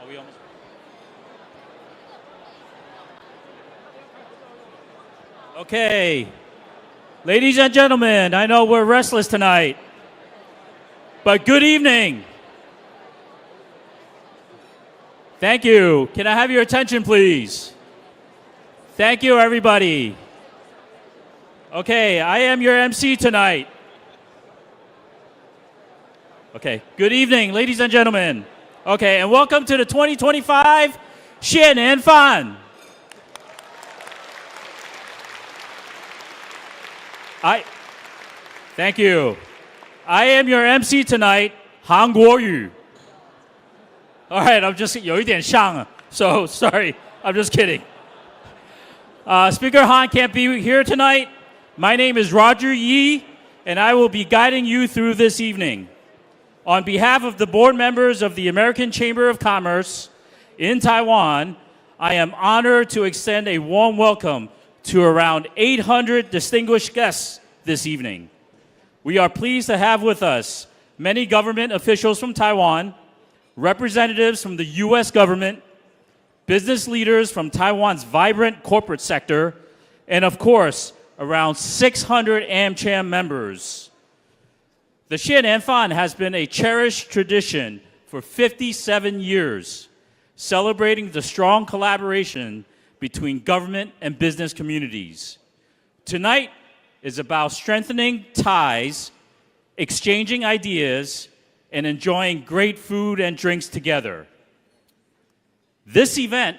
Are we almost? Okay. Ladies and gentlemen, I know we're restless tonight, but good evening. Thank you. Can I have your attention, please? Thank you, everybody. Okay, I am your MC tonight. Okay, good evening, ladies and gentlemen. Okay, and welcome to the 2025 谢年饭. Thank you. I am your MC tonight, 韩国语. All right, I'm just 有一点像, so sorry, I'm just kidding. Speaker Han can't be here tonight. My name is Roger Yi, and I will be guiding you through this evening. On behalf of the board members of the American Chamber of Commerce in Taiwan, I am honored to extend a warm welcome to around 800 distinguished guests this evening. We are pleased to have with us many government officials from Taiwan, representatives from the U.S. government, business leaders from Taiwan's vibrant corporate sector, and of course, around 600 AmCham members. The谢年饭has been a cherished tradition for 57 years, celebrating the strong collaboration between government and business communities. Tonight is about strengthening ties, exchanging ideas, and enjoying great food and drinks together. This event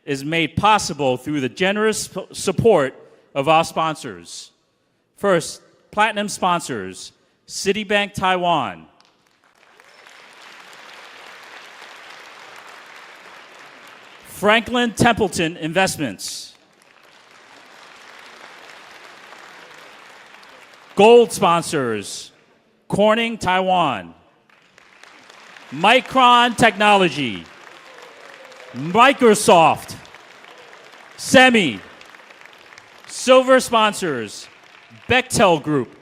is made possible through the generous support of our sponsors. First, platinum sponsors, Citibank Taiwan, Franklin Templeton Investments, gold sponsors, Corning Taiwan, Micron Technology, Microsoft, Semi, silver sponsors, Bechtel Group,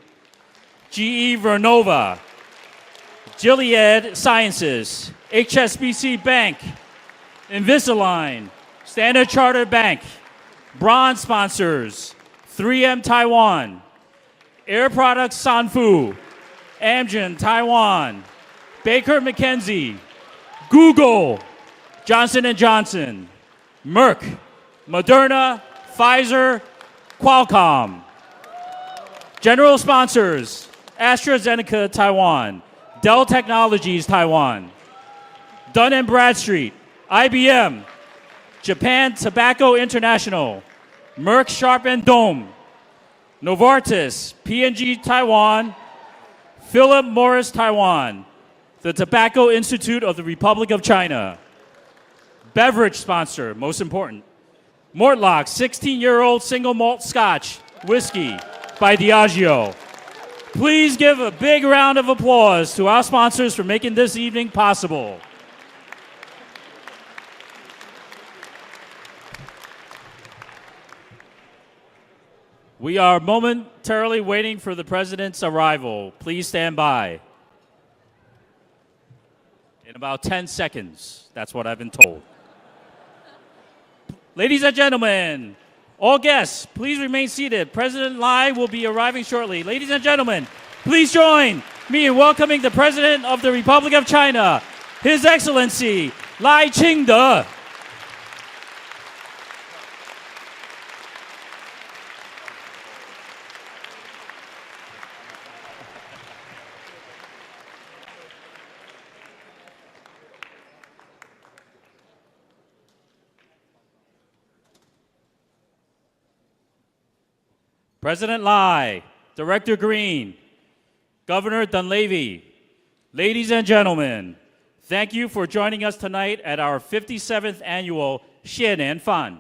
GE Vernova, Gilead Sciences, HSBC Bank, Invisalign, Standard Chartered Bank, bronze sponsors, 3M Taiwan, Air Products Sanfu, Amgen Taiwan, Baker McKenzie, Google, Johnson & Johnson, Merck, Moderna, Pfizer, Qualcomm. General sponsors, AstraZeneca Taiwan, Dell Technologies Taiwan, Dun & Bradstreet, IBM, Japan Tobacco International, Merck Sharp & Dome, Novartis, P&G Taiwan, Philip Morris Taiwan, the Tobacco Institute of the Republic of China. Beverage sponsor, most important, Mortlock 16-year-old single malt Scotch whiskey by Diageo. Please give a big round of applause to our sponsors for making this evening possible. We are momentarily waiting for the President's arrival. Please stand by. In about 10 seconds, that's what I've been told. Ladies and gentlemen, all guests, please remain seated. President Lai will be arriving shortly. Ladies and gentlemen, please join me in welcoming the President of the Republic of China, His Excellency Lai Ching-te. President Lai, Director Green, Governor Dunleavy, ladies and gentlemen, thank you for joining us tonight at our 57th annual谢年饭.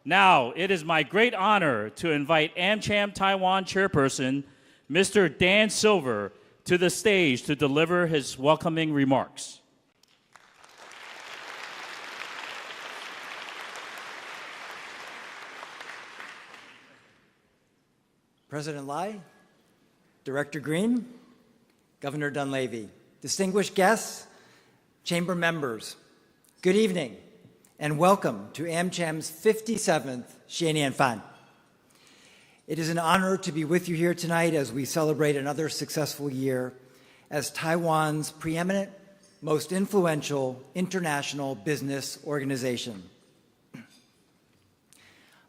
Now, it is my great honor to invite AmCham Taiwan Chairperson, Mr. Dan Silver, to the stage to deliver his welcoming remarks. President Lai, Director Green, Governor Dunleavy, distinguished guests, chamber members, Good evening, and welcome to AmCham's 57th谢年饭. It is an honor to be with you here tonight as we celebrate another successful year as Taiwan's preeminent, most influential international business organization.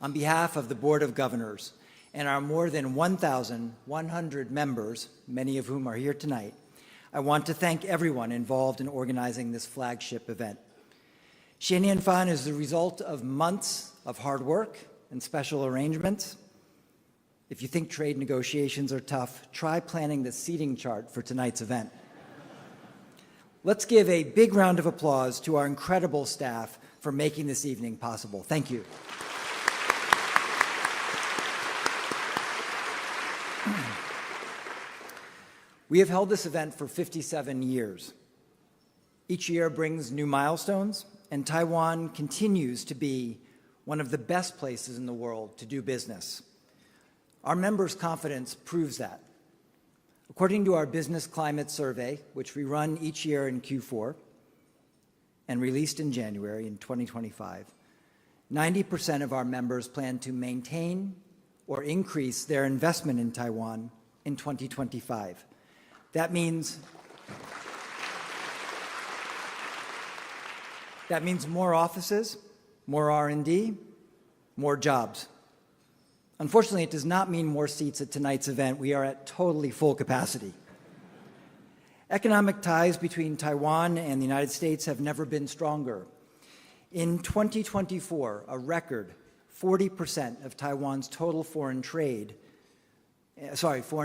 On behalf of the Board of Governors and our more than 1,100 members, many of whom are here tonight, I want to thank everyone involved in organizing this flagship event.谢年饭is the result of months of hard work and special arrangements. If you think trade negotiations are tough, try planning the seating chart for tonight's event. Let's give a big round of applause to our incredible staff for making this evening possible. Thank you. We have held this event for 57 years. Each year brings new milestones, and Taiwan continues to be one of the best places in the world to do business. Our members' confidence proves that. According to our Business Climate Survey, which we run each year in Q4 and released in January in 2025, 90% of our members plan to maintain or increase their investment in Taiwan in 2025. That means more offices, more R&D, more jobs. Unfortunately, it does not mean more seats at tonight's event. We are at totally full capacity. Economic ties between Taiwan and the United States have never been stronger. In 2024, a record 40% of Taiwan's total foreign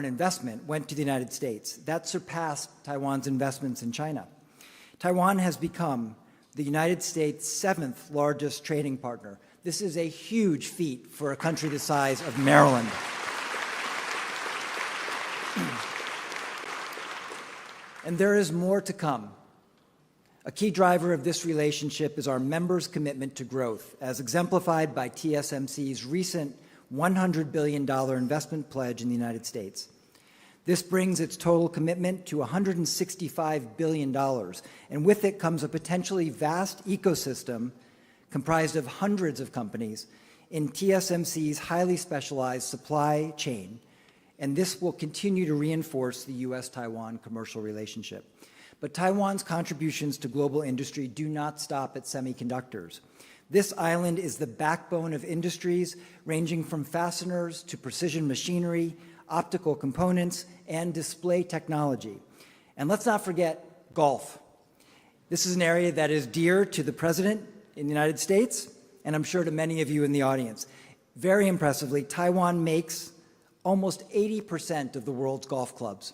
investment went to the United States. That surpassed Taiwan's investments in China. Taiwan has become the United States' 7th largest trading partner. This is a huge feat for a country the size of Maryland. And there is more to come. A key driver of this relationship is our members' commitment to growth, as exemplified by TSMC's recent $100 billion investment pledge in the United States. This brings its total commitment to $165 billion, and with it comes a potentially vast ecosystem comprised of hundreds of companies in TSMC's highly specialized supply chain, and this will continue to reinforce the U.S.-Taiwan commercial relationship. But Taiwan's contributions to global industry do not stop at semiconductors. This island is the backbone of industries ranging from fasteners to precision machinery, optical components, and display technology. And let's not forget golf. This is an area that is dear to the President in the United States, and I'm sure to many of you in the audience. Very impressively, Taiwan makes almost 80% of the world's golf clubs.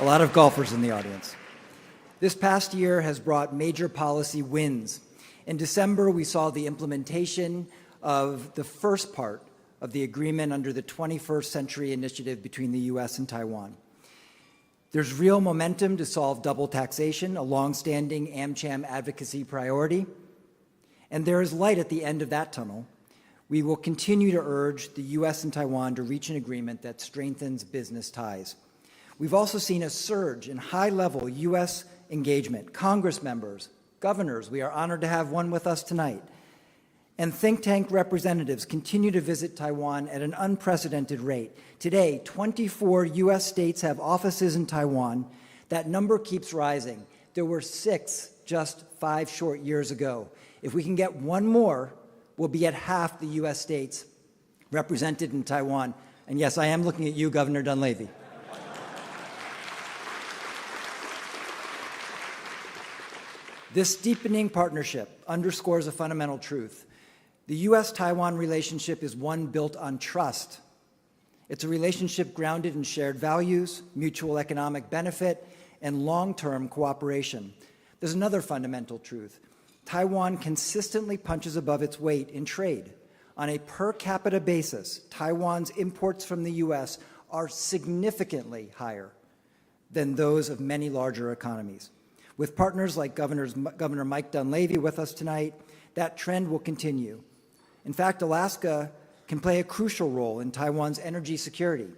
A lot of golfers in the audience. This past year has brought major policy wins. In December, we saw the implementation of the first part of the agreement under the 21st Century Initiative between the U.S. and Taiwan. There's real momentum to solve double taxation, a long-standing AmCham advocacy priority. And there is light at the end of that tunnel. We will continue to urge the U.S. and Taiwan to reach an agreement that strengthens business ties. We've also seen a surge in high-level U.S. engagement. Congress members, governors, we are honored to have one with us tonight, and think tank representatives continue to visit Taiwan at an unprecedented rate. Today, 24 U.S. states have offices in Taiwan. That number keeps rising. There were 6 just 5 short years ago. If we can get one more, we'll be at half the U.S. states represented in Taiwan. And yes, I am looking at you, Governor Dunleavy. This deepening partnership underscores a fundamental truth. The U.S.-Taiwan relationship is one built on trust. It's a relationship grounded in shared values, mutual economic benefit, and long-term cooperation. There's another fundamental truth. Taiwan consistently punches above its weight in trade. On a per capita basis, Taiwan's imports from the U.S. are significantly higher than those of many larger economies. With partners like Governor Mike Dunleavy with us tonight, that trend will continue. In fact, Alaska can play a crucial role in Taiwan's energy security.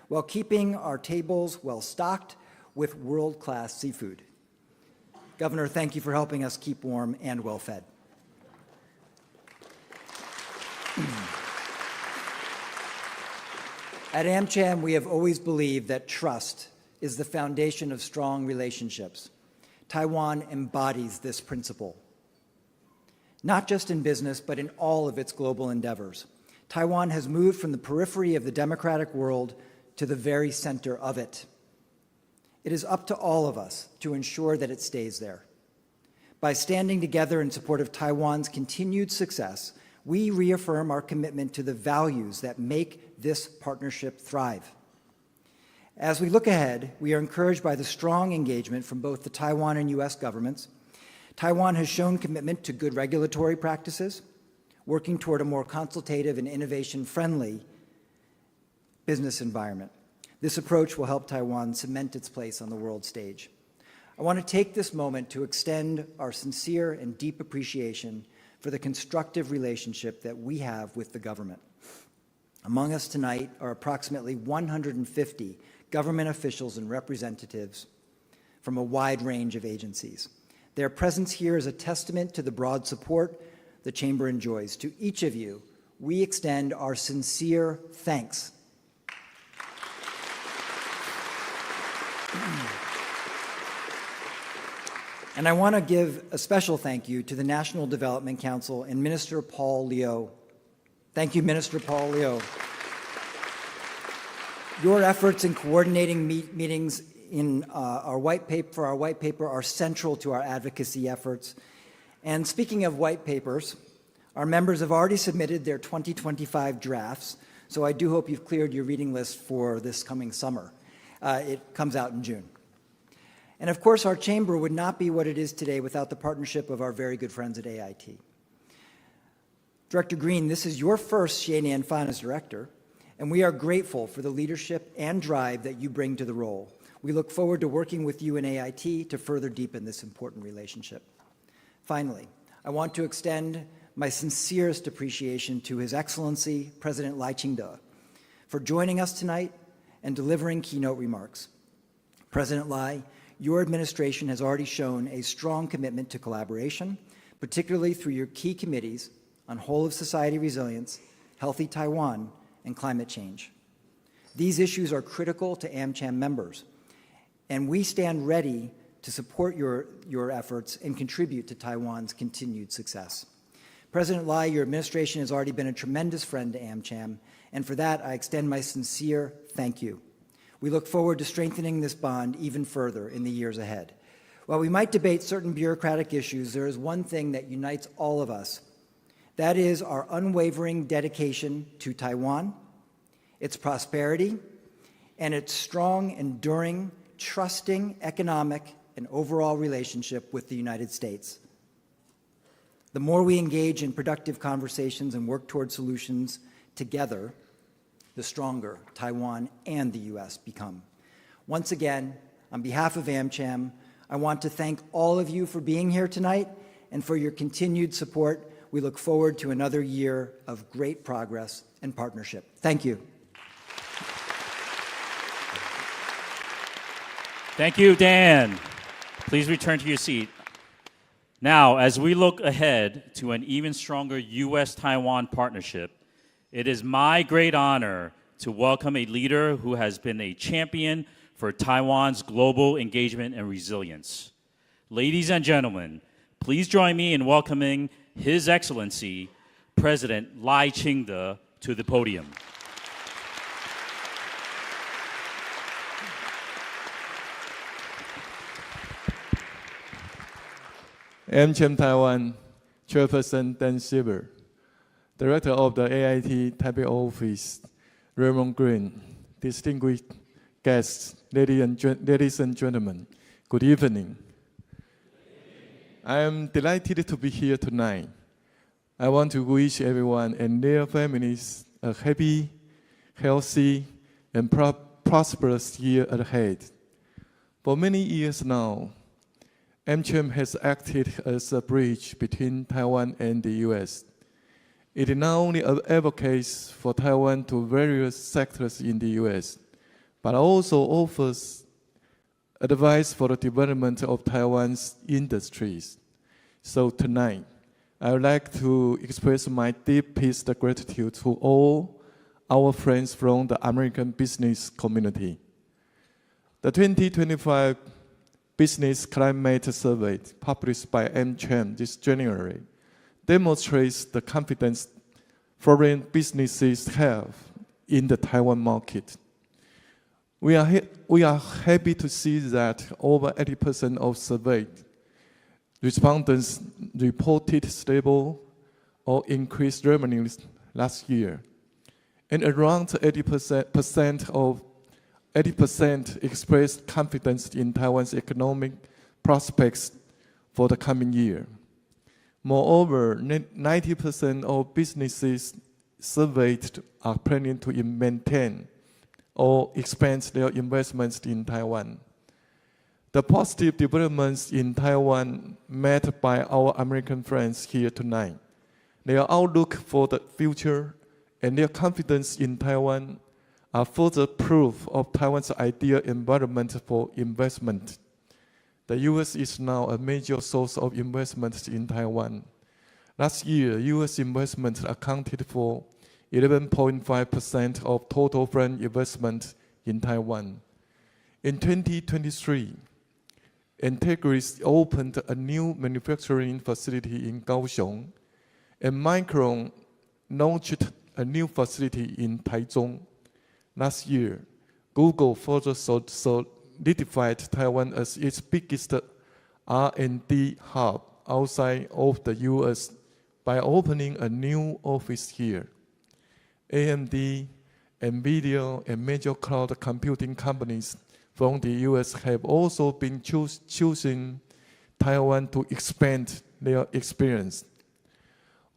while keeping our tables well stocked with world-class seafood. Governor, thank you for helping us keep warm and well fed. At AmCham, we have always believed that trust is the foundation of strong relationships. Taiwan embodies this principle, not just in business, but in all of its global endeavors. Taiwan has moved from the periphery of the democratic world to the very center of it. It is up to all of us to ensure that it stays there. By standing together in support of Taiwan's continued success, we reaffirm our commitment to the values that make this partnership thrive. As we look ahead, we are encouraged by the strong engagement from both the Taiwan and U.S. governments. Taiwan has shown commitment to good regulatory practices, working toward a more consultative and innovation-friendly business environment. This approach will help Taiwan cement its place on the world stage. I want to take this moment to extend our sincere and deep appreciation for the constructive relationship that we have with the government. Among us tonight are approximately 150 government officials and representatives from a wide range of agencies. Their presence here is a testament to the broad support the Chamber enjoys. To each of you, we extend our sincere thanks. And I want to give a special thank you to the National Development Council and Minister Paul Liu. Thank you, Minister Paul Liu. Your efforts in coordinating meetings in our white paper are central to our advocacy efforts. And speaking of white papers, our members have already submitted their 2025 drafts, so I do hope you've cleared your reading list for this coming summer. It comes out in June. And of course, our chamber would not be what it is today without the partnership of our very good friends at AIT. Director Green, this is your first谢年饭as director, and we are grateful for the leadership and drive that you bring to the role. We look forward to working with you and AIT to further deepen this important relationship. Finally, I want to extend my sincerest appreciation to His Excellency President赖清德for joining us tonight and delivering keynote remarks. President Lai, your administration has already shown a strong commitment to collaboration, particularly through your key committees on whole-of-society resilience, healthy Taiwan, and climate change. These issues are critical to AmCham members, and we stand ready to support your efforts and contribute to Taiwan's continued success. President Lai, your administration has already been a tremendous friend to AmCham, and for that, I extend my sincere thank you. We look forward to strengthening this bond even further in the years ahead. While we might debate certain bureaucratic issues, there is one thing that unites all of us. That is our unwavering dedication to Taiwan, its prosperity, and its strong, enduring, trusting economic and overall relationship with the United States. The more we engage in productive conversations and work toward solutions together, the stronger Taiwan and the U.S. become. Once again, on behalf of AmCham, I want to thank all of you for being here tonight and for your continued support. We look forward to another year of great progress and partnership. Thank you. Thank you, Dan. Please return to your seat. Now, as we look ahead to an even stronger U.S.-Taiwan partnership, it is my great honor to welcome a leader who has been a champion for Taiwan's global engagement and resilience. Ladies and gentlemen, please join me in welcoming His Excellency, President赖清德, to the podium. AmCham Taiwan, Chairperson Dan Silver, Director of the AIT Taipei Office, Raymond Green, distinguished guests, ladies and gentlemen, good evening. I am delighted to be here tonight. I want to wish everyone and their families a happy, healthy, and prosperous year ahead. For many years now, AmCham has acted as a bridge between Taiwan and the U.S. It not only advocates for Taiwan to various sectors in the U.S., but also offers advice for the development of Taiwan's industries. So tonight, I would like to express my deepest gratitude to all our friends from the American business community. The 2025 Business Climate Survey, published by AmCham this January, demonstrates the confidence foreign businesses have in the Taiwan market. We are happy to see that over 80% of surveyed respondents reported stable or increased revenues last year, and around 80% expressed confidence in Taiwan's economic prospects for the coming year. Moreover, 90% of businesses surveyed are planning to maintain or expand their investments in Taiwan. The positive developments in Taiwan met by our American friends here tonight, their outlook for the future and their confidence in Taiwan are further proof of Taiwan's ideal environment for investment. The U.S. is now a major source of investment in Taiwan. Last year, U.S. investment accounted for 11.5% of total foreign investment in Taiwan. In 2023, Entegris opened a new manufacturing facility in Kaohsiung, and Micron launched a new facility in Taichung. Last year, Google further solidified Taiwan as its biggest R&D hub outside of the U.S. by opening a new office here. AMD, NVIDIA, and major cloud computing companies from the U.S. have also been choosing Taiwan to expand their experience.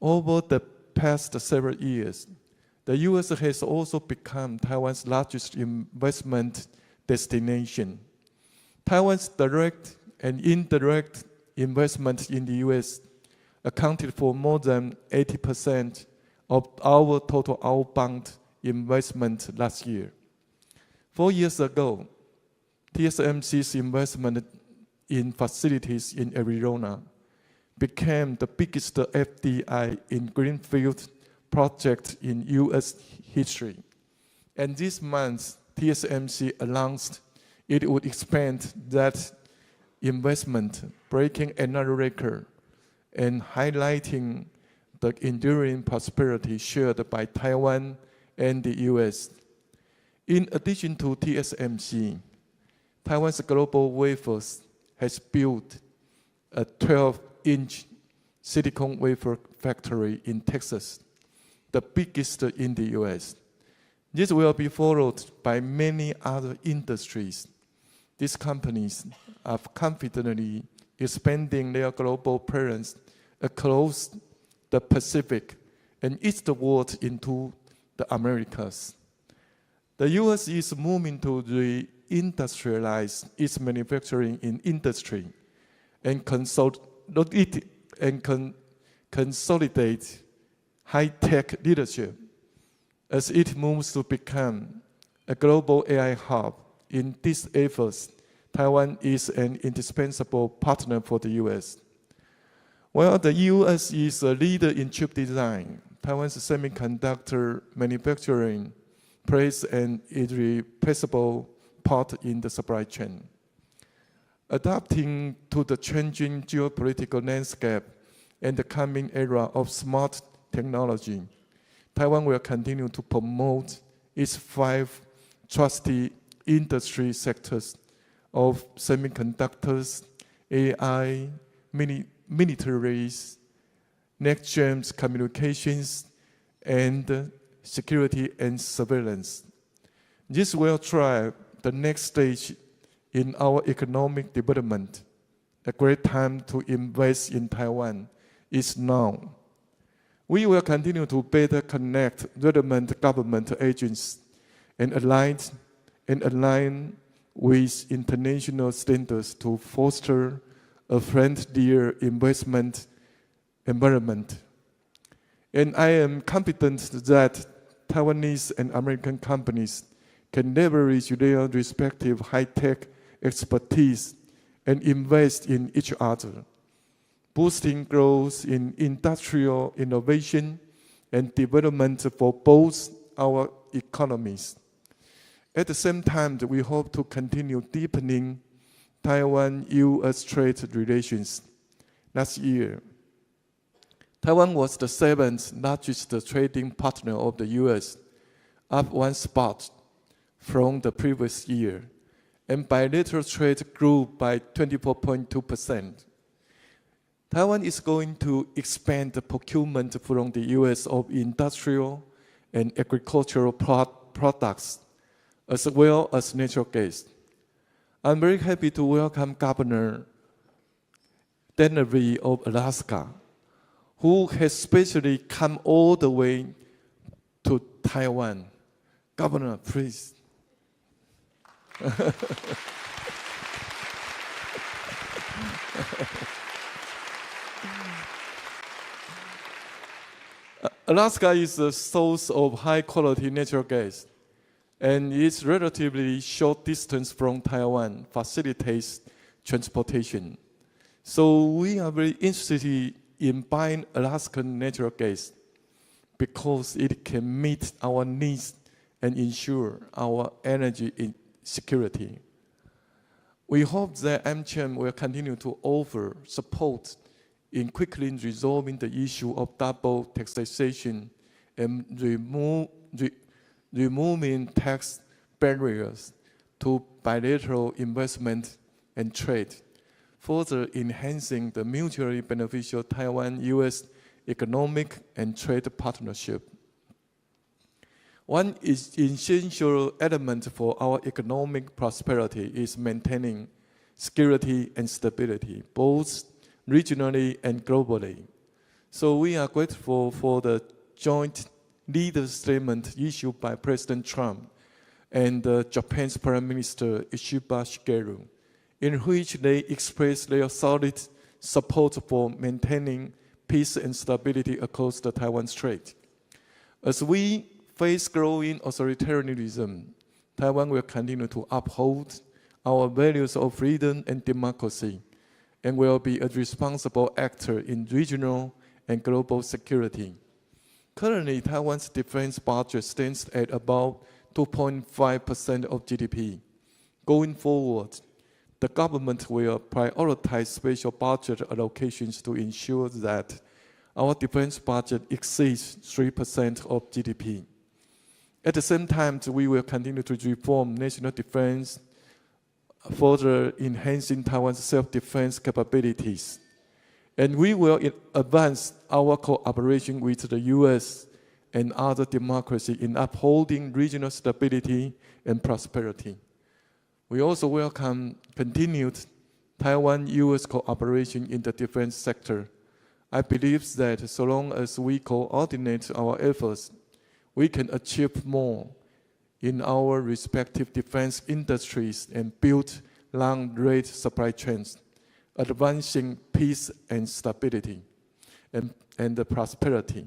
Over the past several years, the U.S. has also become Taiwan's largest investment destination. Taiwan's direct and indirect investment in the U.S. accounted for more than 80% of our total outbound investment last year. 4 years ago, TSMC's investment in facilities in Arizona became the biggest FDI in greenfield project in U.S. history. And this month, TSMC announced it would expand that investment, breaking another record and highlighting the enduring prosperity shared by Taiwan and the U.S. In addition to TSMC, Taiwan's Global Wafers has built a 12-inch silicon wafer factory in Texas, the biggest in the U.S. This will be followed by many other industries. These companies are confidently expanding their global presence across the Pacific and eastward into the Americas. The U.S. is moving to reindustrialize its manufacturing industry and consolidate high-tech leadership as it moves to become a global AI hub. In these efforts, Taiwan is an indispensable partner for the U.S. While the U.S. is a leader in chip design, Taiwan's semiconductor manufacturing plays an irreplaceable part in the supply chain. Adapting to the changing geopolitical landscape and the coming era of smart technology, Taiwan will continue to promote its 5 trusty industry sectors of semiconductors, AI, militaries, next-gen communications, and security and surveillance. This will drive the next stage in our economic development. A great time to invest in Taiwan is now. We will continue to better connect relevant government agents and align with international standards to foster a friendlier investment environment. And I am confident that Taiwanese and American companies can leverage their respective high-tech expertise and invest in each other, boosting growth in industrial innovation and development for both our economies. At the same time, we hope to continue deepening Taiwan-U.S. trade relations. Last year, Taiwan was the 7th largest trading partner of the U.S., up 1 spot from the previous year, and bilateral trade grew by 24.2%. Taiwan is going to expand the procurement from the U.S. of industrial and agricultural products, as well as natural gas. I'm very happy to welcome Governor Dennery of Alaska, who has specially come all the way to Taiwan. Governor, please. Alaska is a source of high-quality natural gas, and its relatively short distance from Taiwan facilitates transportation. So we are very interested in buying Alaskan natural gas because it can meet our needs and ensure our energy security. We hope that AmCham will continue to offer support in quickly resolving the issue of double taxation and removing tax barriers to bilateral investment and trade, further enhancing the mutually beneficial Taiwan-U.S. economic and trade partnership. One essential element for our economic prosperity is maintaining security and stability, both regionally and globally. So we are grateful for the joint leader statement issued by President Trump and Japan's Prime Minister Ishiba Shigeru, in which they expressed their solid support for maintaining peace and stability across the Taiwan Strait. As we face growing authoritarianism, Taiwan will continue to uphold our values of freedom and democracy, and will be a responsible actor in regional and global security. Currently, Taiwan's defense budget stands at about 2.5% of GDP. Going forward, the government will prioritize special budget allocations to ensure that our defense budget exceeds 3% of GDP. At the same time, we will continue to reform national defense, further enhancing Taiwan's self-defense capabilities. And we will advance our cooperation with the U.S. and other democracies in upholding regional stability and prosperity. We also welcome continued Taiwan-U.S. cooperation in the defense sector. I believe that so long as we coordinate our efforts, we can achieve more in our respective defense industries and build long-range supply chains, advancing peace and stability and the prosperity.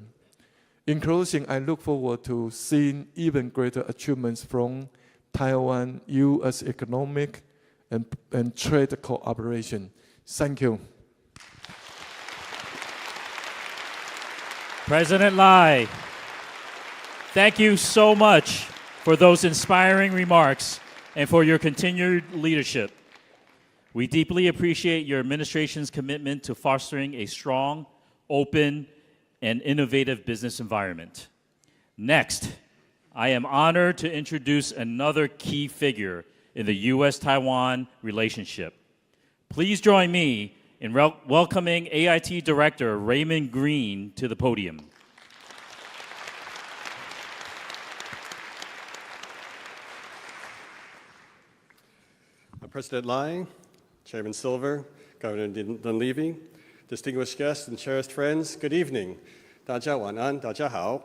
In closing, I look forward to seeing even greater achievements from Taiwan-U.S. economic and trade cooperation. Thank you. President Lai, thank you so much for those inspiring remarks and for your continued leadership. We deeply appreciate your administration's commitment to fostering a strong, open, and innovative business environment. Next, I am honored to introduce another key figure in the U.S.-Taiwan relationship. Please join me in welcoming AIT Director Raymond Green to the podium. President Lai, Chairman Silver, Governor Dunleavy, distinguished guests and cherished friends, good evening. 大家晚安，大家好。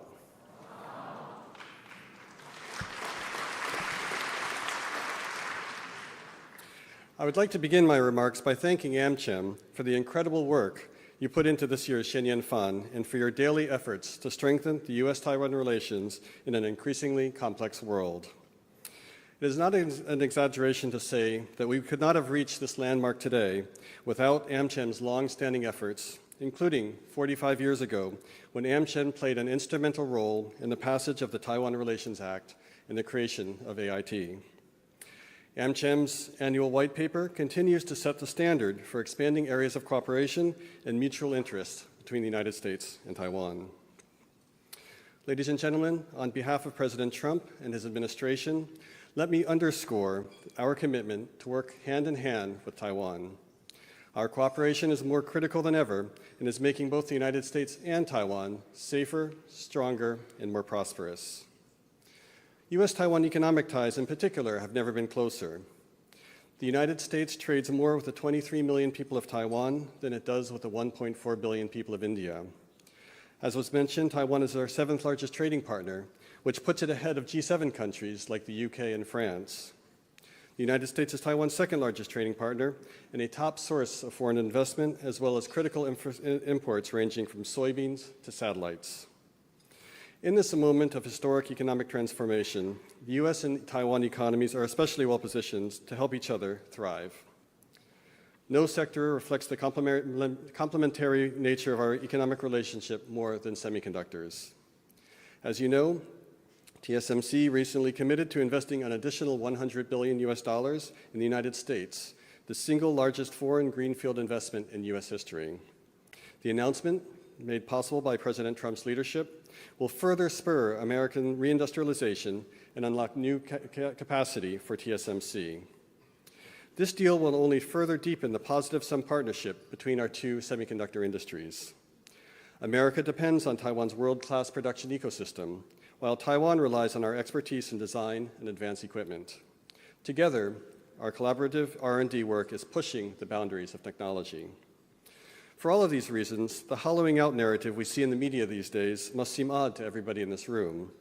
I would like to begin my remarks by thanking AmCham for the incredible work you put into this year's谢年饭and for your daily efforts to strengthen the U.S.-Taiwan relations in an increasingly complex world. It is not an exaggeration to say that we could not have reached this landmark today without AmChem's long-standing efforts, including 45 years ago when AmChem played an instrumental role in the passage of the Taiwan Relations Act and the creation of AIT. AmChem's annual white paper continues to set the standard for expanding areas of cooperation and mutual interest between the United States and Taiwan. Ladies and gentlemen, on behalf of President Trump and his administration, let me underscore our commitment to work hand in hand with Taiwan. Our cooperation is more critical than ever and is making both the United States and Taiwan safer, stronger, and more prosperous. U.S.-Taiwan economic ties in particular have never been closer. The United States trades more with the 23 million people of Taiwan than it does with the 1.4 billion people of India. As was mentioned, Taiwan is our 7th largest trading partner, which puts it ahead of G7 countries like the UK and France. The United States is Taiwan's 2nd largest trading partner and a top source of foreign investment, as well as critical imports ranging from soybeans to satellites. In this moment of historic economic transformation, the U.S. and Taiwan economies are especially well positioned to help each other thrive. No sector reflects the complementary nature of our economic relationship more than semiconductors. As you know, TSMC recently committed to investing an additional $100 billion in the United States, the single largest foreign greenfield investment in U.S. history. The announcement, made possible by President Trump's leadership, will further spur American reindustrialization and unlock new capacity for TSMC. This deal will only further deepen the positive sum partnership between our two semiconductor industries. America depends on Taiwan's world-class production ecosystem, while Taiwan relies on our expertise in design and advanced equipment. Together, our collaborative R&D work is pushing the boundaries of technology. For all of these reasons, the hollowing out narrative we see in the media these days must seem odd to everybody in this room.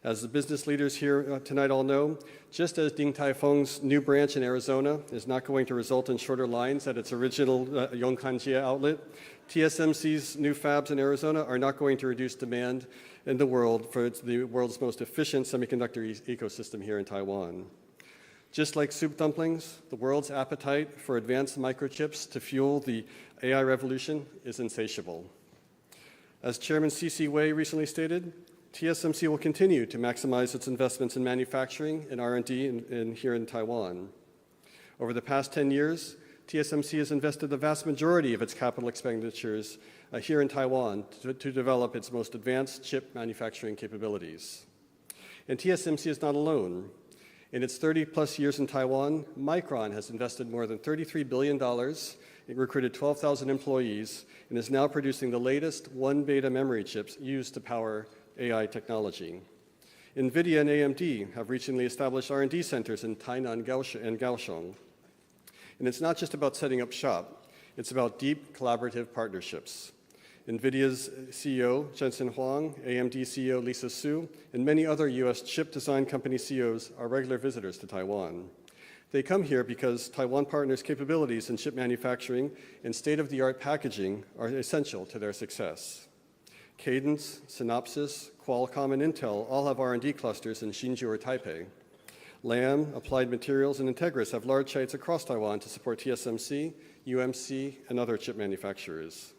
As the business leaders here tonight all know, just as Ding Tai Fung's new branch in Arizona is not going to result in shorter lines at its original Yongkanjie outlet, TSMC's new fabs in Arizona are not going to reduce demand in the world for the world's most efficient semiconductor ecosystem here in Taiwan. Just like soup dumplings, the world's appetite for advanced microchips to fuel the AI revolution is insatiable. As Chairman C.C. Wei recently stated, TSMC will continue to maximize its investments in manufacturing and R&D here in Taiwan. Over the past 10 years, TSMC has invested the vast majority of its capital expenditures here in Taiwan to develop its most advanced chip manufacturing capabilities. And TSMC is not alone. In its 30-plus years in Taiwan, Micron has invested more than $33 billion, it recruited 12,000 employees, and is now producing the latest 1-beta memory chips used to power AI technology. NVIDIA and AMD have recently established R&D centers in Tainan and Kaohsiung. And it's not just about setting up shop, it's about deep collaborative partnerships. NVIDIA's CEO, Jensen Huang, AMD CEO, Lisa Su, and many other US chip design company CEOs are regular visitors to Taiwan. They come here because Taiwan partners' capabilities in chip manufacturing and state-of-the-art packaging are essential to their success. Cadence, Synopsys, Qualcomm, and Intel all have R&D clusters in Hsinchu or Taipei. Lam, Applied Materials, and Entegris have large sites across Taiwan to support TSMC, UMC, and other chip manufacturers.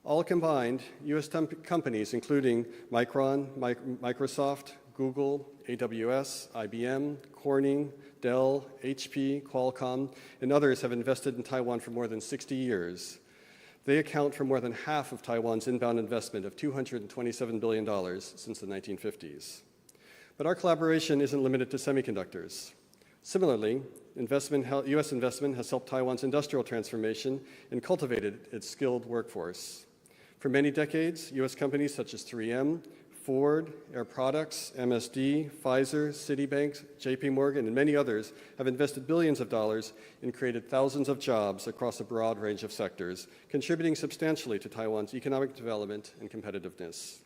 All combined, U.S. companies including Micron, Microsoft, Google, AWS, IBM, Corning, Dell, HP, Qualcomm, and others have invested in Taiwan for more than 60 years. They account for more than half of Taiwan's inbound investment of $227 billion since the 1950s. But our collaboration isn't limited to semiconductors. Similarly, U.S. investment has helped Taiwan's industrial transformation and cultivated its skilled workforce. For many decades, U.S. companies such as 3M, Ford, Air Products, MSD, Pfizer, Citibank, JP Morgan, and many others have invested billions of dollars and created thousands of jobs across a broad range of sectors, contributing substantially to Taiwan's economic development and competitiveness.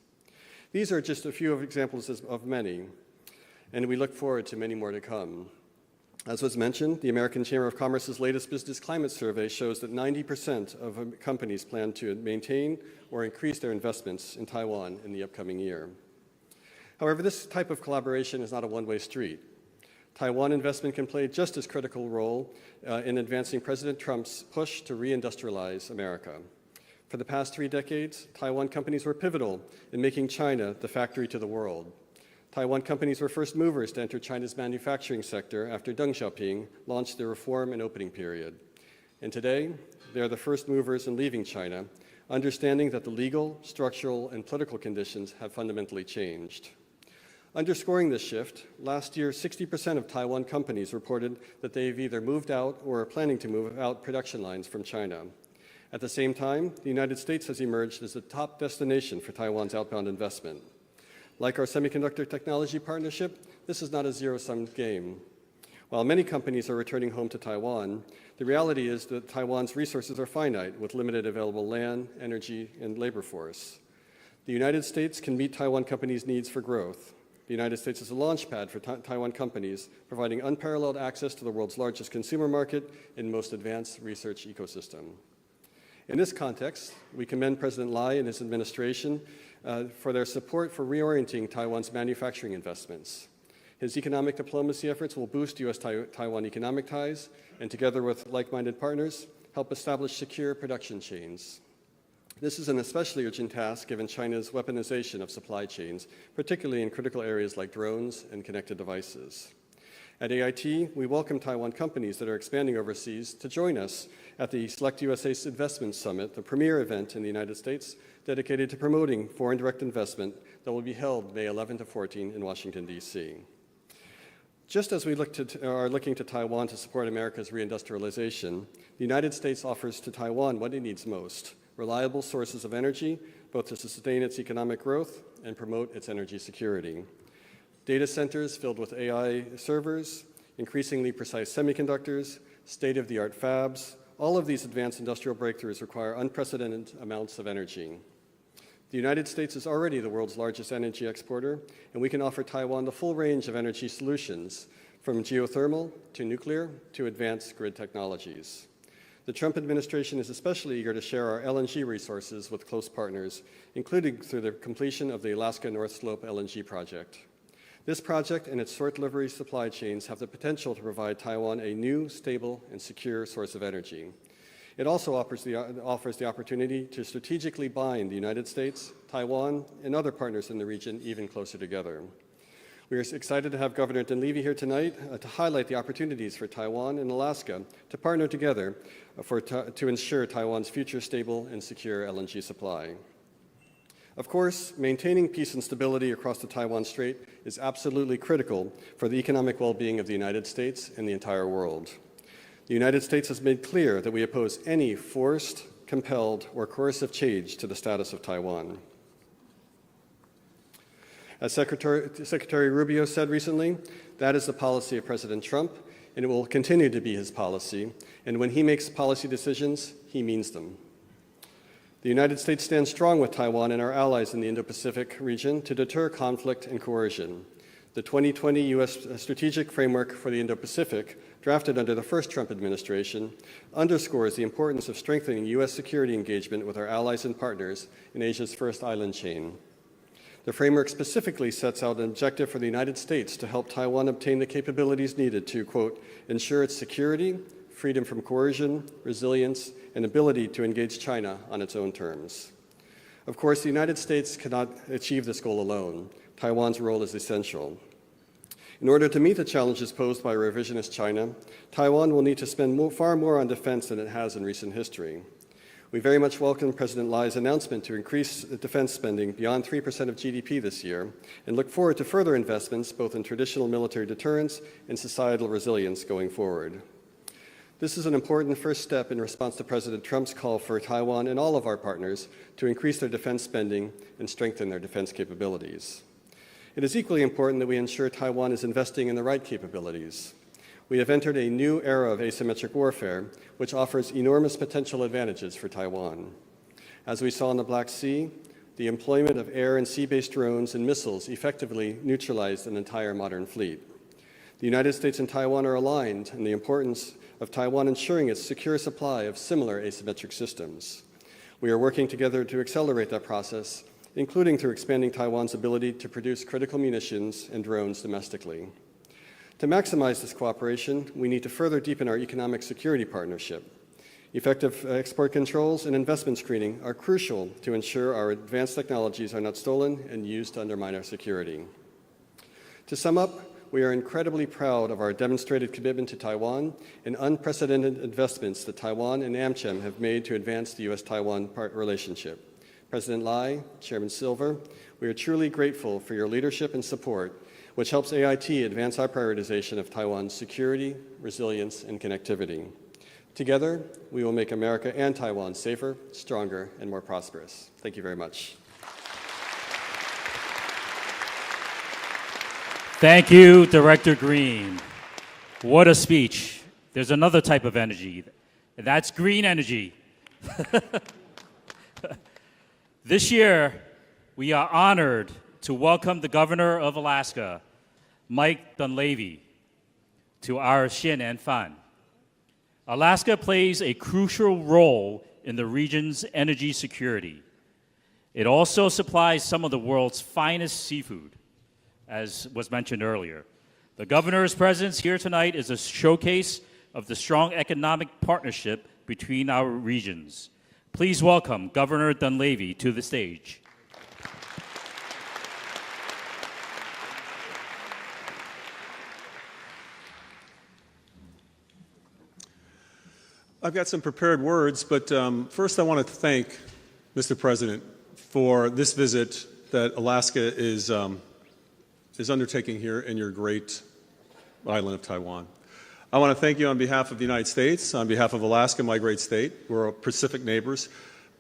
These are just a few examples of many, and we look forward to many more to come. As was mentioned, the American Chamber of Commerce's latest business climate survey shows that 90% of companies plan to maintain or increase their investments in Taiwan in the upcoming year. However, this type of collaboration is not a one-way street. Taiwan investment can play just as critical role in advancing President Trump's push to reindustrialize America. For the past 3 decades, Taiwan companies were pivotal in making China the factory to the world. Taiwan companies were first movers to enter China's manufacturing sector after Deng Xiaoping launched the reform and opening period. And today, they are the first movers in leaving China, understanding that the legal, structural, and political conditions have fundamentally changed. Underscoring this shift, last year 60% of Taiwan companies reported that they've either moved out or are planning to move out production lines from China. At the same time, the United States has emerged as the top destination for Taiwan's outbound investment. Like our semiconductor technology partnership, this is not a zero-sum game. While many companies are returning home to Taiwan, the reality is that Taiwan's resources are finite with limited available land, energy, and labor force. The United States can meet Taiwan companies' needs for growth. The United States is a launchpad for Taiwan companies, providing unparalleled access to the world's largest consumer market and most advanced research ecosystem. In this context, we commend President Lai and his administration for their support for reorienting Taiwan's manufacturing investments. His economic diplomacy efforts will boost U.S.-Taiwan economic ties and, together with like-minded partners, help establish secure production chains. This is an especially urgent task given China's weaponization of supply chains, particularly in critical areas like drones and connected devices. At AIT, we welcome Taiwan companies that are expanding overseas to join us at the Select USA Investment Summit, the premier event in the United States dedicated to promoting foreign direct investment that will be held May 11 to 14 in Washington, D.C. Just as we are looking to Taiwan to support America's reindustrialization, the United States offers to Taiwan what it needs most: reliable sources of energy, both to sustain its economic growth and promote its energy security. Data centers filled with AI servers, increasingly precise semiconductors, state-of-the-art fabs, all of these advanced industrial breakthroughs require unprecedented amounts of energy. The United States is already the world's largest energy exporter, and we can offer Taiwan the full range of energy solutions, from geothermal to nuclear to advanced grid technologies. The Trump administration is especially eager to share our LNG resources with close partners, including through the completion of the Alaska North Slope LNG project. This project and its short delivery supply chains have the potential to provide Taiwan a new, stable, and secure source of energy. It also offers the opportunity to strategically bind the United States, Taiwan, and other partners in the region even closer together. We are excited to have Governor Dunleavy here tonight to highlight the opportunities for Taiwan and Alaska to partner together to ensure Taiwan's future stable and secure LNG supply. Of course, maintaining peace and stability across the Taiwan Strait is absolutely critical for the economic well-being of the United States and the entire world. The United States has made clear that we oppose any forced, compelled, or coercive change to the status of Taiwan. As Secretary Rubio said recently, that is the policy of President Trump, and it will continue to be his policy. And when he makes policy decisions, he means them. The United States stands strong with Taiwan and our allies in the Indo-Pacific region to deter conflict and coercion. The 2020 U.S. Strategic Framework for the Indo-Pacific, drafted under the first Trump administration, underscores the importance of strengthening U.S. security engagement with our allies and partners in Asia's first island chain. The framework specifically sets out an objective for the United States to help Taiwan obtain the capabilities needed to, quote, ensure its security, freedom from coercion, resilience, and ability to engage China on its own terms. Of course, the United States cannot achieve this goal alone. Taiwan's role is essential. In order to meet the challenges posed by revisionist China, Taiwan will need to spend far more on defense than it has in recent history. We very much welcome President Lai's announcement to increase defense spending beyond 3% of GDP this year and look forward to further investments both in traditional military deterrence and societal resilience going forward. This is an important first step in response to President Trump's call for Taiwan and all of our partners to increase their defense spending and strengthen their defense capabilities. It is equally important that we ensure Taiwan is investing in the right capabilities. We have entered a new era of asymmetric warfare, which offers enormous potential advantages for Taiwan. As we saw in the Black Sea, the employment of air and sea-based drones and missiles effectively neutralized an entire modern fleet. The United States and Taiwan are aligned in the importance of Taiwan ensuring its secure supply of similar asymmetric systems. We are working together to accelerate that process, including through expanding Taiwan's ability to produce critical munitions and drones domestically. To maximize this cooperation, we need to further deepen our economic security partnership. Effective export controls and investment screening are crucial to ensure our advanced technologies are not stolen and used to undermine our security. To sum up, we are incredibly proud of our demonstrated commitment to Taiwan and unprecedented investments that Taiwan and AmCham have made to advance the U.S.-Taiwan relationship. President Lai, Chairman Silver, we are truly grateful for your leadership and support, which helps AIT advance our prioritization of Taiwan's security, resilience, and connectivity. Together, we will make America and Taiwan safer, stronger, and more prosperous. Thank you very much. Thank you, Director Green. What a speech. There's another type of energy, and that's green energy. This year, we are honored to welcome the Governor of Alaska, Mike Dunleavy, to our謝年飯. Alaska plays a crucial role in the region's energy security. It also supplies some of the world's finest seafood, as was mentioned earlier. The governor's presence here tonight is a showcase of the strong economic partnership between our regions. Please welcome Governor Dunleavy to the stage. I've got some prepared words, but first I want to thank Mr. President for this visit that Alaska is undertaking here in your great island of Taiwan. I want to thank you on behalf of the United States, on behalf of Alaska, my great state. We're Pacific neighbors.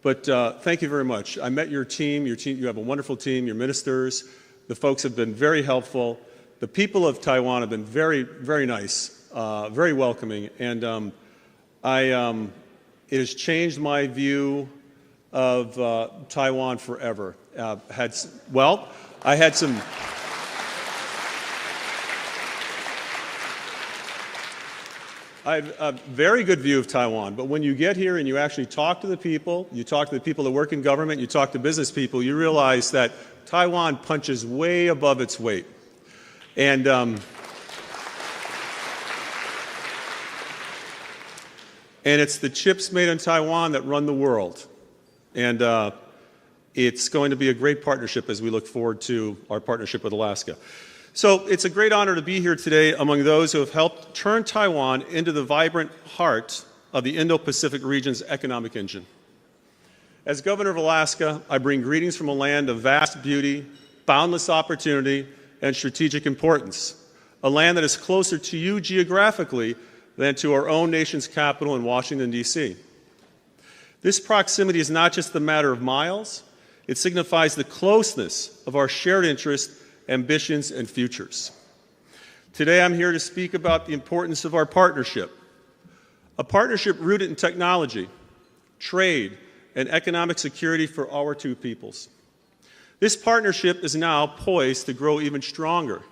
But thank you very much. I met your team. You have a wonderful team, your ministers. The folks have been very helpful. The people of Taiwan have been very, very nice, very welcoming. And it has changed my view of Taiwan forever. I had some... I have a very good view of Taiwan, but when you get here and you actually talk to the people, you talk to the people that work in government, you talk to business people, you realize that Taiwan punches way above its weight. And it's the chips made in Taiwan that run the world. And it's going to be a great partnership as we look forward to our partnership with Alaska. So it's a great honor to be here today among those who have helped turn Taiwan into the vibrant heart of the Indo-Pacific region's economic engine. As governor of Alaska, I bring greetings from a land of vast beauty, boundless opportunity, and strategic importance, a land that is closer to you geographically than to our own nation's capital in Washington, D.C. This proximity is not just a matter of miles, it signifies the closeness of our shared interests, ambitions, and futures. Today I'm here to speak about the importance of our partnership, a partnership rooted in technology, trade, and economic security for our two peoples. This partnership is now poised to grow even stronger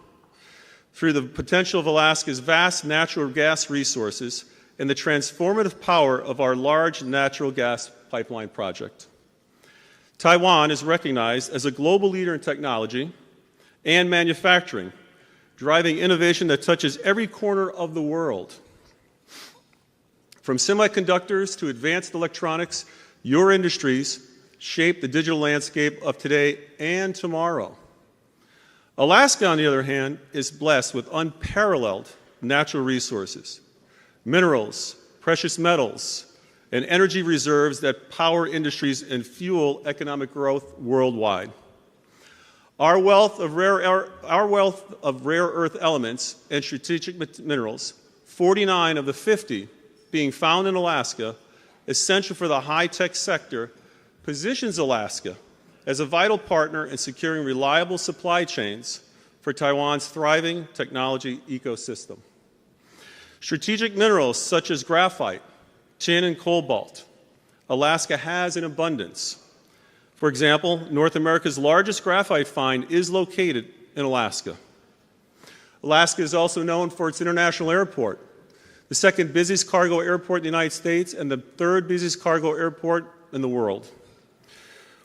through the potential of Alaska's vast natural gas resources and the transformative power of our large natural gas pipeline project. Taiwan is recognized as a global leader in technology and manufacturing, driving innovation that touches every corner of the world. From semiconductors to advanced electronics, your industries shape the digital landscape of today and tomorrow. Alaska, on the other hand, is blessed with unparalleled natural resources, minerals, precious metals, and energy reserves that power industries and fuel economic growth worldwide. Our wealth of rare earth elements and strategic minerals, 49 of the 50 being found in Alaska, essential for the high-tech sector, positions Alaska as a vital partner in securing reliable supply chains for Taiwan's thriving technology ecosystem. Strategic minerals such as graphite, tin, and cobalt, Alaska has in abundance. For example, North America's largest graphite find is located in Alaska. Alaska is also known for its international airport, the second busiest cargo airport in the United States and the third busiest cargo airport in the world.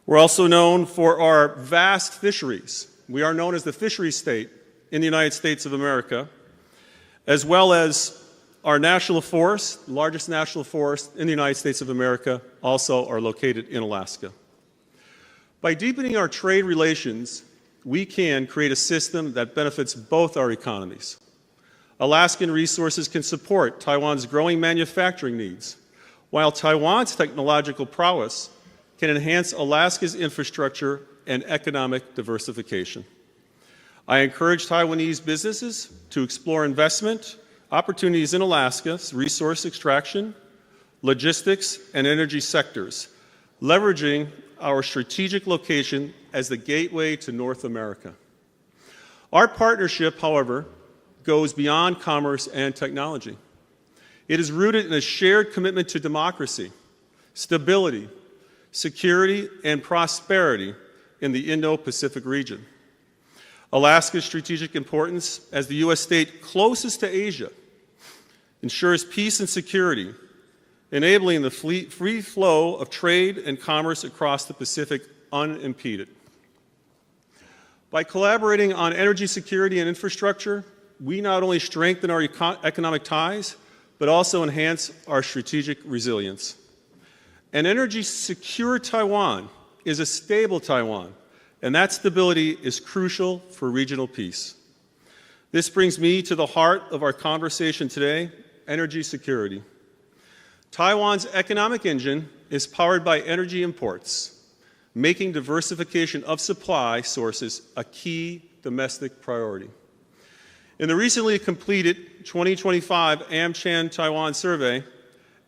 We're also known for our vast fisheries. We are known as the fishery state in the United States of America. as well as our national forests, largest national forest in the United States of America, also are located in Alaska. By deepening our trade relations, we can create a system that benefits both our economies. Alaskan resources can support Taiwan's growing manufacturing needs, while Taiwan's technological prowess can enhance Alaska's infrastructure and economic diversification. I encourage Taiwanese businesses to explore investment opportunities in Alaska's resource extraction, logistics, and energy sectors, leveraging our strategic location as the gateway to North America. Our partnership, however, goes beyond commerce and technology. It is rooted in a shared commitment to democracy, stability, security, and prosperity in the Indo-Pacific region. Alaska's strategic importance as the U.S. state closest to Asia ensures peace and security, enabling the free flow of trade and commerce across the Pacific unimpeded. By collaborating on energy security and infrastructure, we not only strengthen our economic ties, but also enhance our strategic resilience. An energy-secure Taiwan is a stable Taiwan, and that stability is crucial for regional peace. This brings me to the heart of our conversation today: energy security. Taiwan's economic engine is powered by energy imports, making diversification of supply sources a key domestic priority. In the recently completed 2025 AmCham Taiwan survey,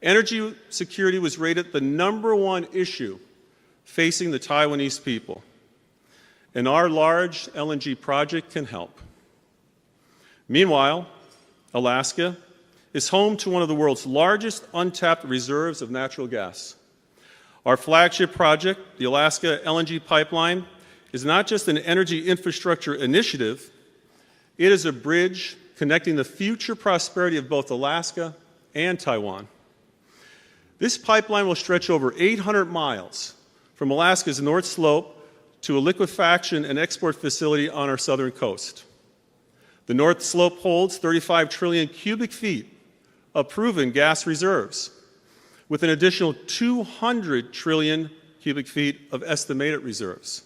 energy security was rated the #1 issue facing the Taiwanese people, and our large LNG project can help. Meanwhile, Alaska is home to one of the world's largest untapped reserves of natural gas. Our flagship project, the Alaska LNG pipeline, is not just an energy infrastructure initiative, it is a bridge connecting the future prosperity of both Alaska and Taiwan. This pipeline will stretch over 800 miles from Alaska's North Slope to a liquefaction and export facility on our southern coast. The North Slope holds 35 trillion cubic feet of proven gas reserves, with an additional 200 trillion cubic feet of estimated reserves.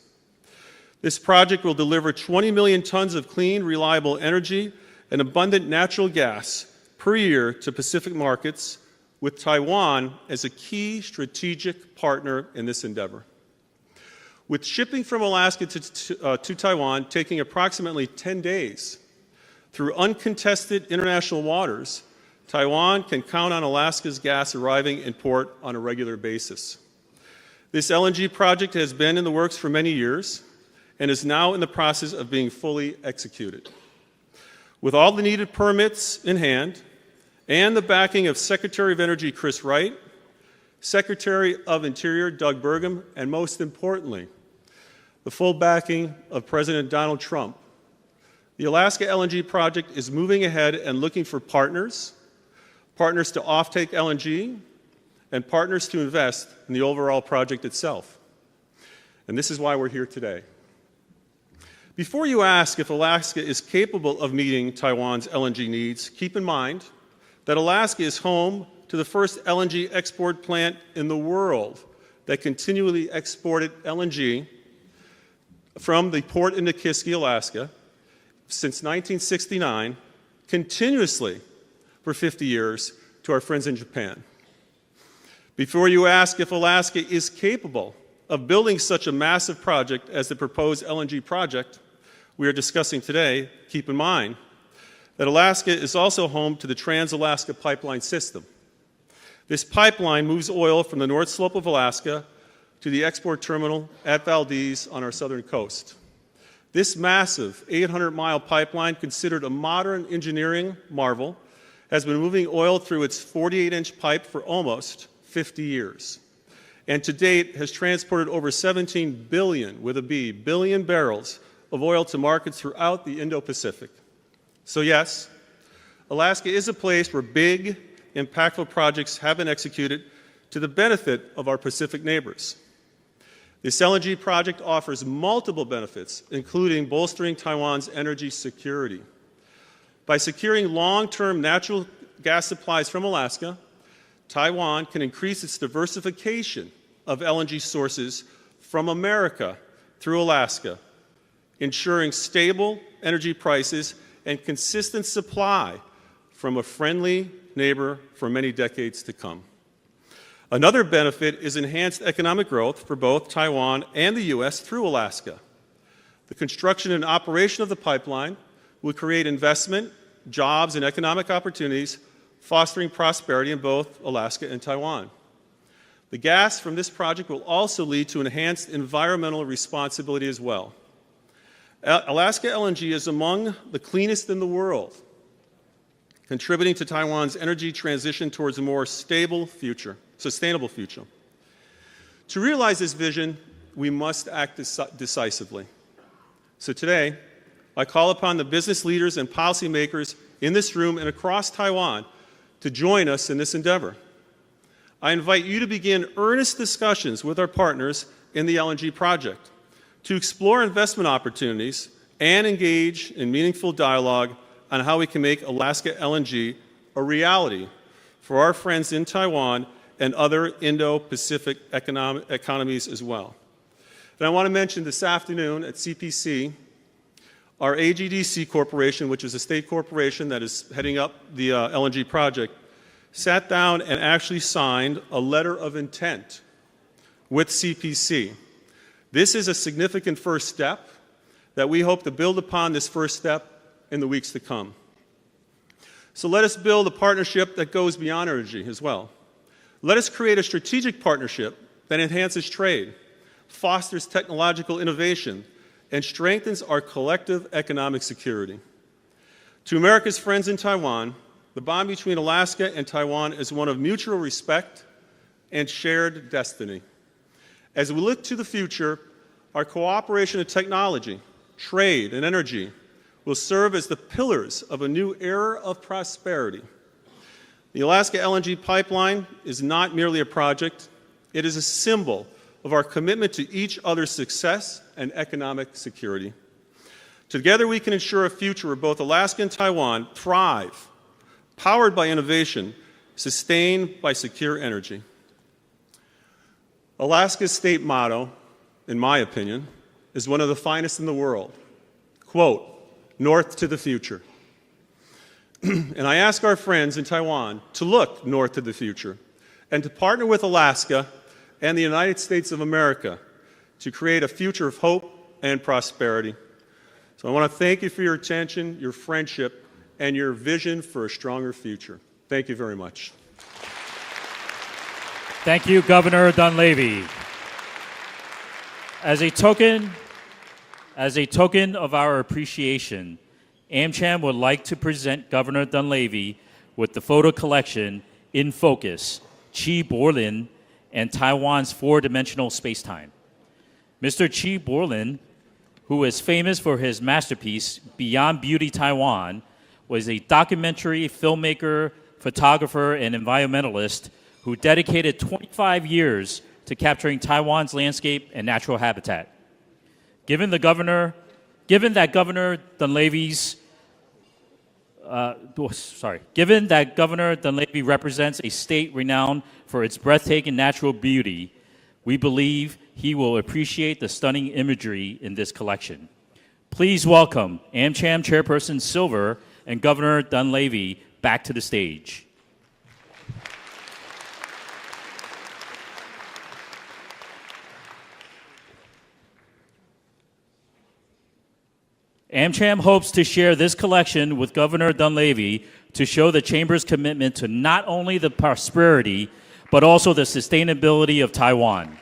This project will deliver 20 million tons of clean, reliable energy and abundant natural gas per year to Pacific markets, with Taiwan as a key strategic partner in this endeavor. With shipping from Alaska to Taiwan taking approximately 10 days through uncontested international waters, Taiwan can count on Alaska's gas arriving in port on a regular basis. This LNG project has been in the works for many years and is now in the process of being fully executed. With all the needed permits in hand and the backing of Secretary of Energy Chris Wright, Secretary of Interior Doug Burgum, and most importantly, the full backing of President Donald Trump, the Alaska LNG project is moving ahead and looking for partners to offtake LNG, and partners to invest in the overall project itself. And this is why we're here today. Before you ask if Alaska is capable of meeting Taiwan's LNG needs, keep in mind that Alaska is home to the first LNG export plant in the world that continually exported LNG from the port in Nikiski, Alaska, since 1969, continuously for 50 years to our friends in Japan. Before you ask if Alaska is capable of building such a massive project as the proposed LNG project we are discussing today, keep in mind that Alaska is also home to the Trans-Alaska Pipeline System. This pipeline moves oil from the North Slope of Alaska to the export terminal at Valdez on our southern coast. This massive 800-mile pipeline, considered a modern engineering marvel, has been moving oil through its 48-inch pipe for almost 50 years, and to date has transported over 17 billion, with a B, billion barrels of oil to markets throughout the Indo-Pacific. So yes, Alaska is a place where big, impactful projects have been executed to the benefit of our Pacific neighbors. This LNG project offers multiple benefits, including bolstering Taiwan's energy security. By securing long-term natural gas supplies from Alaska, Taiwan can increase its diversification of LNG sources from America through Alaska, ensuring stable energy prices and consistent supply from a friendly neighbor for many decades to come. Another benefit is enhanced economic growth for both Taiwan and the U.S. through Alaska. The construction and operation of the pipeline will create investment, jobs, and economic opportunities, fostering prosperity in both Alaska and Taiwan. The gas from this project will also lead to enhanced environmental responsibility as well. Alaska LNG is among the cleanest in the world, contributing to Taiwan's energy transition towards a more stable future, sustainable future. To realize this vision, we must act decisively. So today, I call upon the business leaders and policymakers in this room and across Taiwan to join us in this endeavor. I invite you to begin earnest discussions with our partners in the LNG project, to explore investment opportunities and engage in meaningful dialogue on how we can make Alaska LNG a reality for our friends in Taiwan and other Indo-Pacific economies as well. And I want to mention this afternoon at CPC, our AGDC Corporation, which is a state corporation that is heading up the LNG project, sat down and actually signed a letter of intent with CPC. This is a significant first step that we hope to build upon this first step in the weeks to come. So let us build a partnership that goes beyond energy as well. Let us create a strategic partnership that enhances trade, fosters technological innovation, and strengthens our collective economic security. To America's friends in Taiwan, the bond between Alaska and Taiwan is one of mutual respect and shared destiny. As we look to the future, our cooperation in technology, trade, and energy will serve as the pillars of a new era of prosperity. The Alaska LNG pipeline is not merely a project, it is a symbol of our commitment to each other's success and economic security. Together we can ensure a future where both Alaska and Taiwan thrive, powered by innovation, sustained by secure energy. Alaska's state motto, in my opinion, is one of the finest in the world. Quote, "North to the future." And I ask our friends in Taiwan to look north to the future and to partner with Alaska and the United States of America to create a future of hope and prosperity. So I want to thank you for your attention, your friendship, and your vision for a stronger future. Thank you very much. Thank you, Governor Dunleavy. As a token of our appreciation, AmCham would like to present Governor Dunleavy with the photo collection In Focus, Chi Borlin and Taiwan's Four-Dimensional Spacetime. Mr. Chi Borlin, who is famous for his masterpiece, Beyond Beauty Taiwan, was a documentary filmmaker, photographer, and environmentalist who dedicated 25 years to capturing Taiwan's landscape and natural habitat. Given that Governor Dunleavy represents a state renowned for its breathtaking natural beauty, we believe he will appreciate the stunning imagery in this collection. Please welcome AmCham Chairperson Silver and Governor Dunleavy back to the stage. AmCham hopes to share this collection with Governor Dunleavy to show the Chamber's commitment to not only the prosperity, but also the sustainability of Taiwan.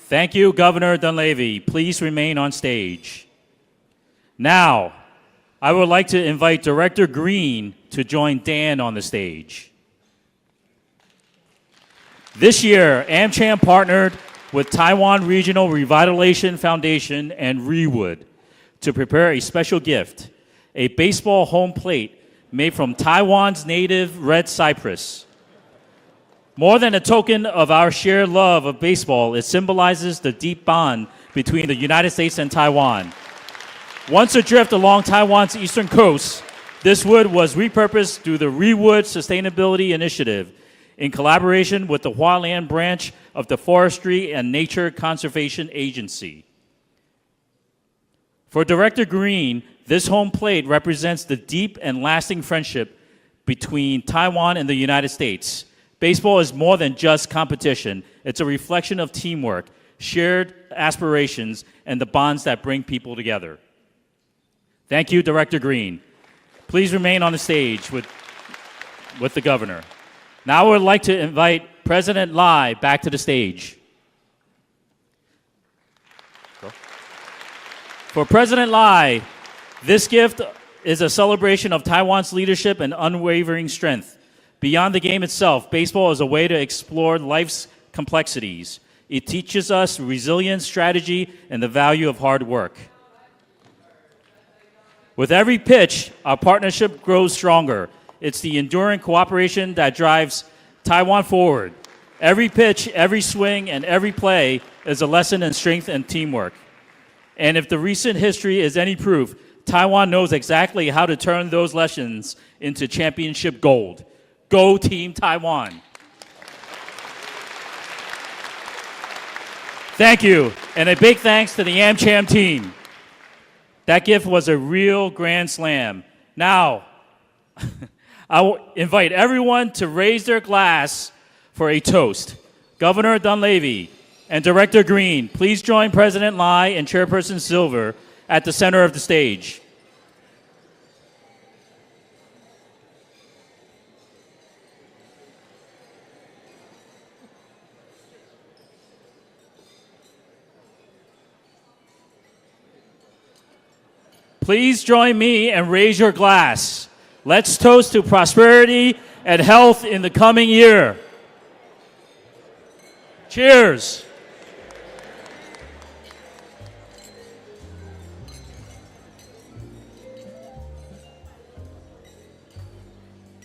Thank you, Governor Dunleavy. Please remain on stage. Now, I would like to invite Director Green to join Dan on the stage. This year, AmCham partnered with Taiwan Regional Revitalization Foundation and Rewood to prepare a special gift, a baseball home plate made from Taiwan's native red cypress. More than a token of our shared love of baseball, it symbolizes the deep bond between the United States and Taiwan. Once adrift along Taiwan's eastern coast, this wood was repurposed through the Rewood Sustainability Initiative in collaboration with the Hualien branch of the Forestry and Nature Conservation Agency. For Director Green, this home plate represents the deep and lasting friendship between Taiwan and the United States. Baseball is more than just competition. It's a reflection of teamwork, shared aspirations, and the bonds that bring people together. Thank you, Director Green. Please remain on the stage with the governor. Now I would like to invite President Lai back to the stage. For President Lai, this gift is a celebration of Taiwan's leadership and unwavering strength. Beyond the game itself, baseball is a way to explore life's complexities. It teaches us resilience, strategy, and the value of hard work. With every pitch, our partnership grows stronger. It's the enduring cooperation that drives Taiwan forward. Every pitch, every swing, and every play is a lesson in strength and teamwork. And if the recent history is any proof, Taiwan knows exactly how to turn those lessons into championship gold. Go Team Taiwan. Thank you, and a big thanks to the AmCham team. That gift was a real grand slam. Now, I will invite everyone to raise their glass for a toast. Governor Dunleavy and Director Green, please join President Lai and Chairperson Silver at the center of the stage. Please join me and raise your glass. Let's toast to prosperity and health in the coming year. Cheers.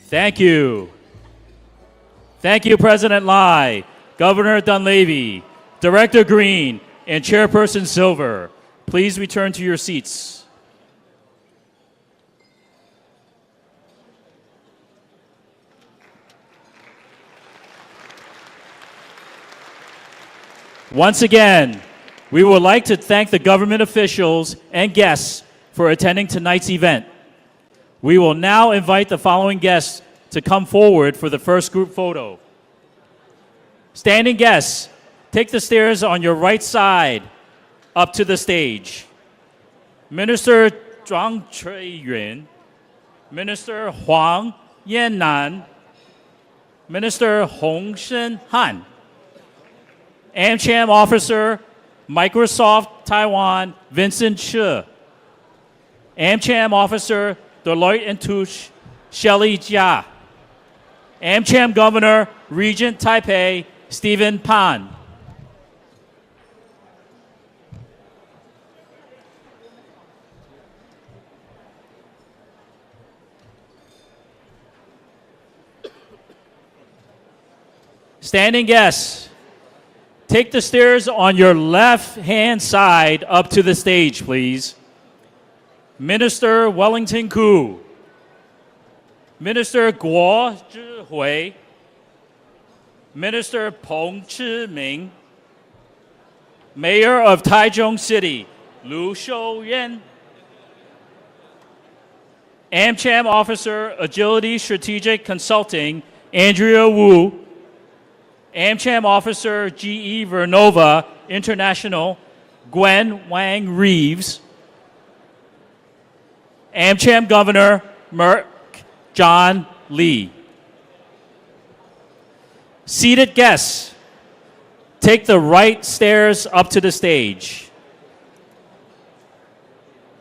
Thank you. Thank you, President Lai, Governor Dunleavy, Director Green, and Chairperson Silver. Please return to your seats. Once again, we would like to thank the government officials and guests for attending tonight's event. We will now invite the following guests to come forward for the first group photo. Standing guests, take the stairs on your right side up to the stage. Minister Zhang Chuiyuan, Minister Huang Yannan, Minister Hong Shen Han, AmCham Officer, Microsoft Taiwan, Vincent Shi. AmCham Officer, Deloitte & Touche, Shelley Jia. AmCham Governor, Regent Taipei, Stephen Pan. Standing guests, take the stairs on your left-hand side up to the stage, please. Minister Wellington Koo, Minister Guo Zhihui, Minister Peng Chiming, Mayor of Taichung City, Lu Shouyan, AmCham Officer, Agility Strategic Consulting, Andrea Wu, AmCham Officer, GE Vernova International, Gwen Wang Reeves, AmCham Governor, Merck John Lee. Seated guests, take the right stairs up to the stage.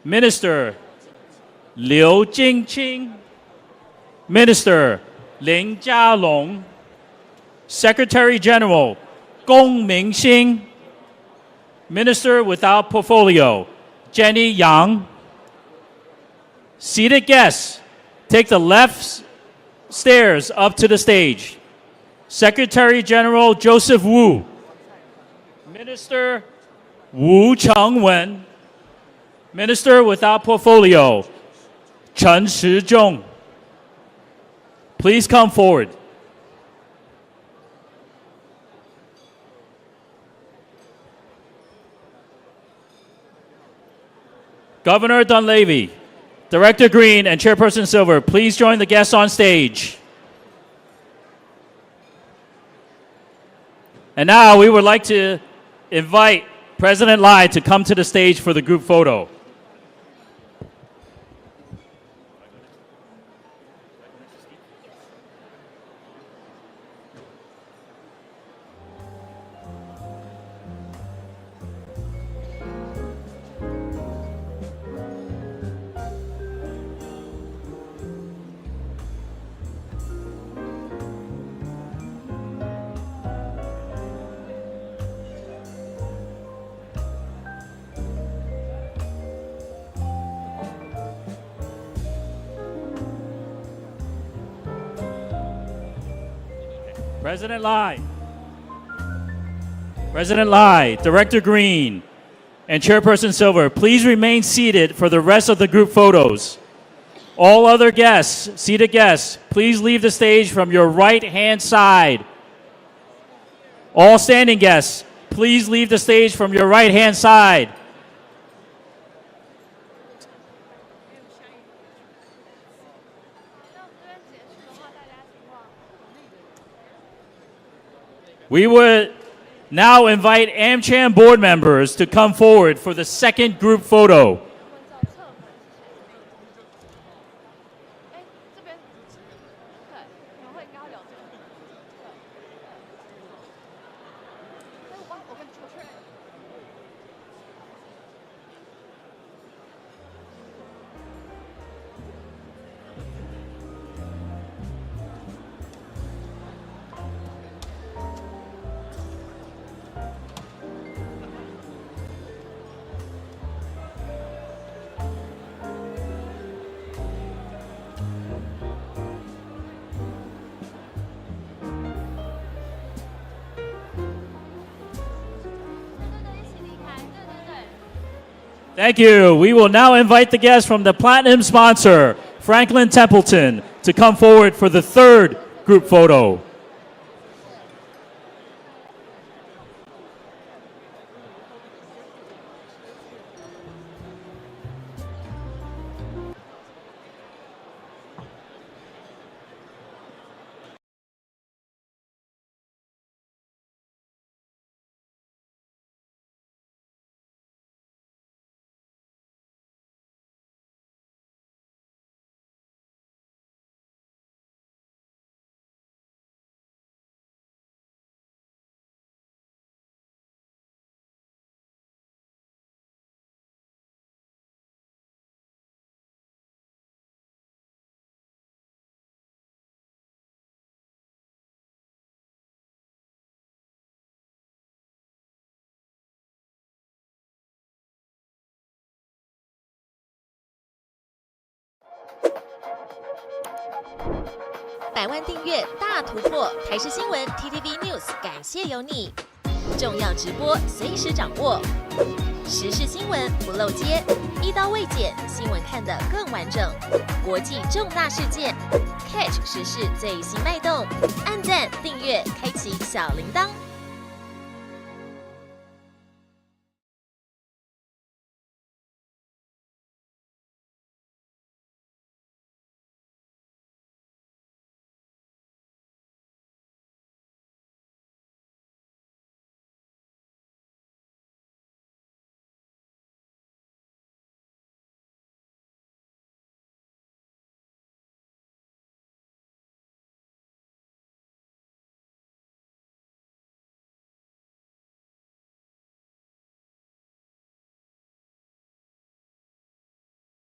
Minister Liu Jingqing, Minister Ling Jialong, Secretary General Gong Mingxing, Minister without portfolio Jenny Yang. Seated guests, take the left stairs up to the stage. Secretary General Joseph Wu, Minister Wu Changwen, Minister without portfolio Chen Shizhong. Please come forward. Governor Dunleavy, Director Green, and Chairperson Silver, please join the guests on stage. And now we would like to invite President Lai to come to the stage for the group photo. President Lai, Director Green, and Chairperson Silver, please remain seated for the rest of the group photos. All other guests, seated guests, please leave the stage from your right-hand side. All standing guests, please leave the stage from your right-hand side. We would now invite AmCham board members to come forward for the second group photo. Thank you. We will now invite the guests from the platinum sponsor, Franklin Templeton, to come forward for the third group photo.100万订阅大突破，台视新闻 TTVNews 感谢有你。重要直播随时掌握，时事新闻不漏接，一刀未剪，新闻看得更完整。国际重大事件 ，catch 时事最新脉动，按赞订阅，开启小铃铛。